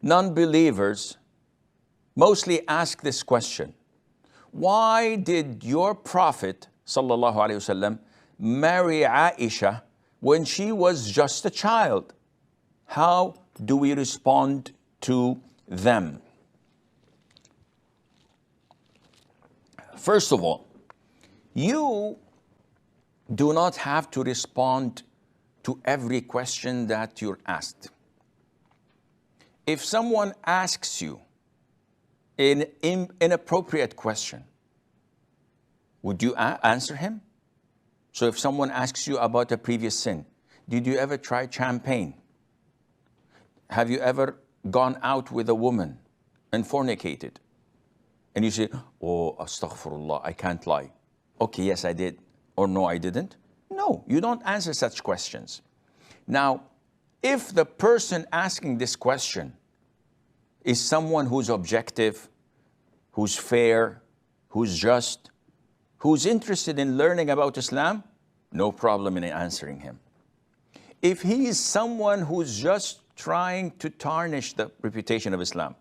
non-believers mostly ask this question: why did your Prophet sallallahu alaihi wasallam marry Ayesha when she was just a child? How do we respond to them? First of all, you do not have to respond to every question that you're asked. If someone asks you an inappropriate question, would you answer him? So if someone asks you about a previous sin, did you ever try champagne? Have you ever gone out with a woman and fornicated? And you say, oh, astaghfirullah, I can't lie. Okay, yes, I did. Or no, I didn't. No, you don't answer such questions. Now, if the person asking this question is someone who's objective, who's fair, who's just, who's interested in learning about Islam, no problem in answering him. If he is someone who's just trying to tarnish the reputation of Islam,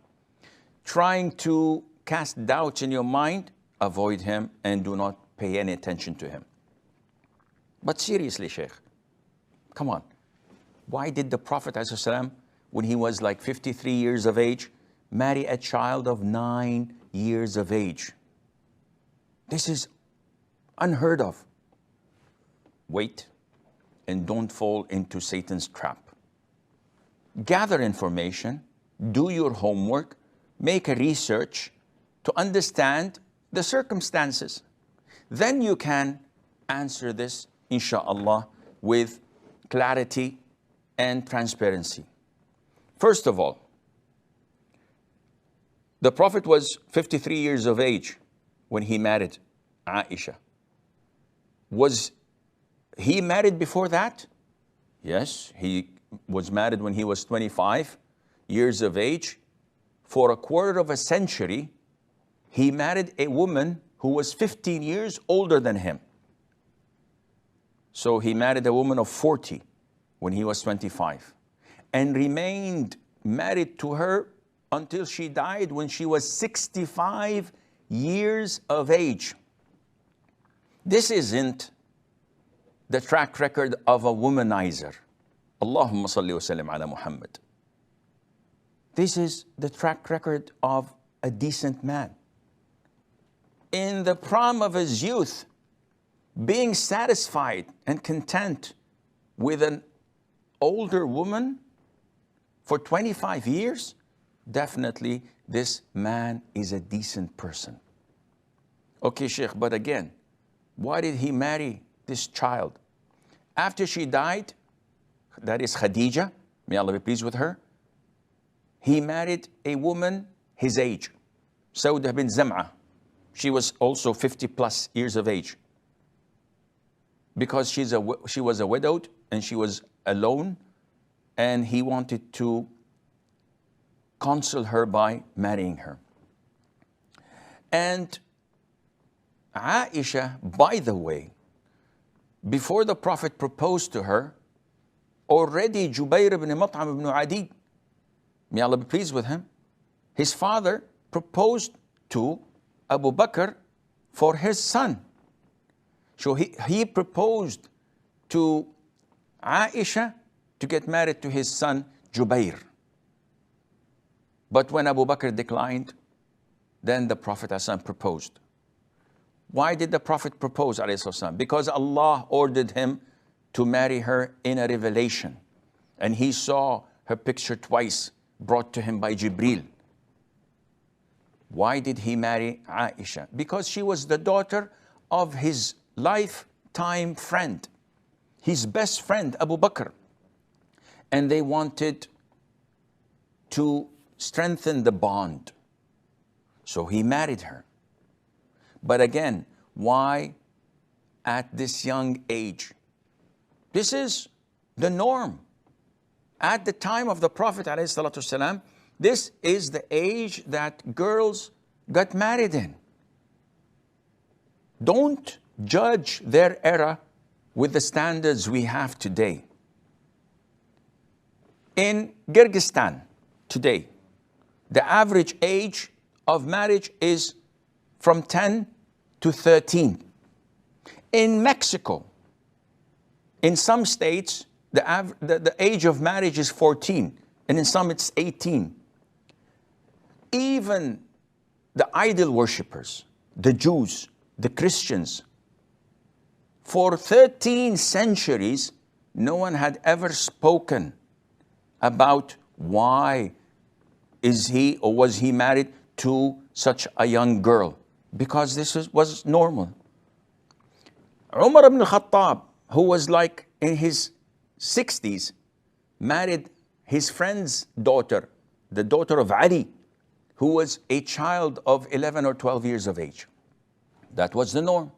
trying to cast doubts in your mind, avoid him and do not pay any attention to him. But seriously, Sheikh, come on. Why did the Prophet ﷺ, when he was like 53 years of age, marry a child of 9 years of age? This is unheard of. Wait and don't fall into Satan's trap. Gather information, do your homework, make a research to understand the circumstances. Then you can answer this, inshallah, with clarity and transparency. First of all, the Prophet was 53 years of age when he married Ayesha. Was he married before that? Yes, he was married when he was 25 years of age. For a quarter of a century, he married a woman who was 15 years older than him. So he married a woman of 40 when he was 25 and remained married to her until she died when she was 65 years of age. This isn't the track record of a womanizer. Allahumma salli wa sallim ala Muhammad. This is the track record of a decent man. In the prime of his youth, being satisfied and content with an older woman for 25 years, definitely this man is a decent person. Okay, Sheikh, but again, why did he marry this child? After she died, that is Khadija, may Allah be pleased with her, he married a woman his age, Sauda bin Zam'a. She was also 50 plus years of age. Because she was a widowed and she was alone, and he wanted to console her by marrying her. And Ayesha, by the way, before the Prophet proposed to her, already Jubayr ibn Mut'im ibn Adi, may Allah be pleased with him, his father proposed to Abu Bakr for his son. So he proposed to Ayesha to get married to his son Jubayr. But when Abu Bakr declined, then the Prophet ﷺ proposed. Why did the Prophet propose, ﷺ? Because Allah ordered him to marry her in a revelation. And he saw her picture twice, brought to him by Jibril. Why did he marry Ayesha? Because she was the daughter of his lifetime friend, his best friend, Abu Bakr. And they wanted to strengthen the bond. So he married her. But again, why at this young age? This is the norm. At the time of the Prophet ﷺ, this is the age that girls got married in. Don't judge their era with the standards we have today. In Kyrgyzstan today, the average age of marriage is from 10 to 13. In Mexico, in some states, the age of marriage is 14, and in some it's 18. Even the idol worshippers, the Jews, the Christians, for 13 centuries, no one had ever spoken about why is he or was he married to such a young girl, because this was normal. Umar ibn al-Khattab, who was like in his 60s, married his friend's daughter, the daughter of Ali, who was a child of 11 or 12 years of age. That was the norm.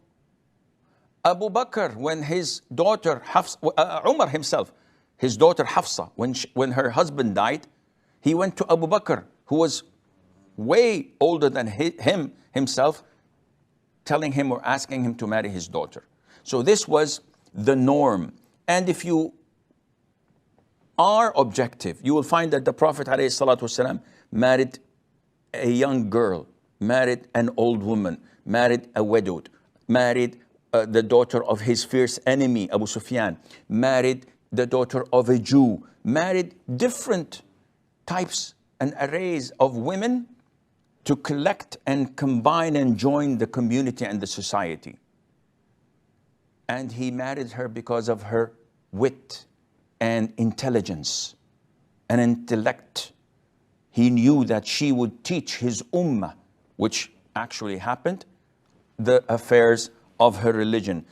Abu Bakr, when his daughter Umar himself, his daughter Hafsa, when her husband died, he went to Abu Bakr, who was way older than himself, telling him or asking him to marry his daughter. So this was the norm. And if you are objective, you will find that the Prophet ﷺ married a young girl, married an old woman, married a widowed, married the daughter of his fierce enemy, Abu Sufyan, married the daughter of a Jew, married different types and arrays of women to collect and combine and join the community and the society. And he married her because of her wit and intelligence and intellect. He knew that she would teach his ummah, which actually happened, the affairs of her religion.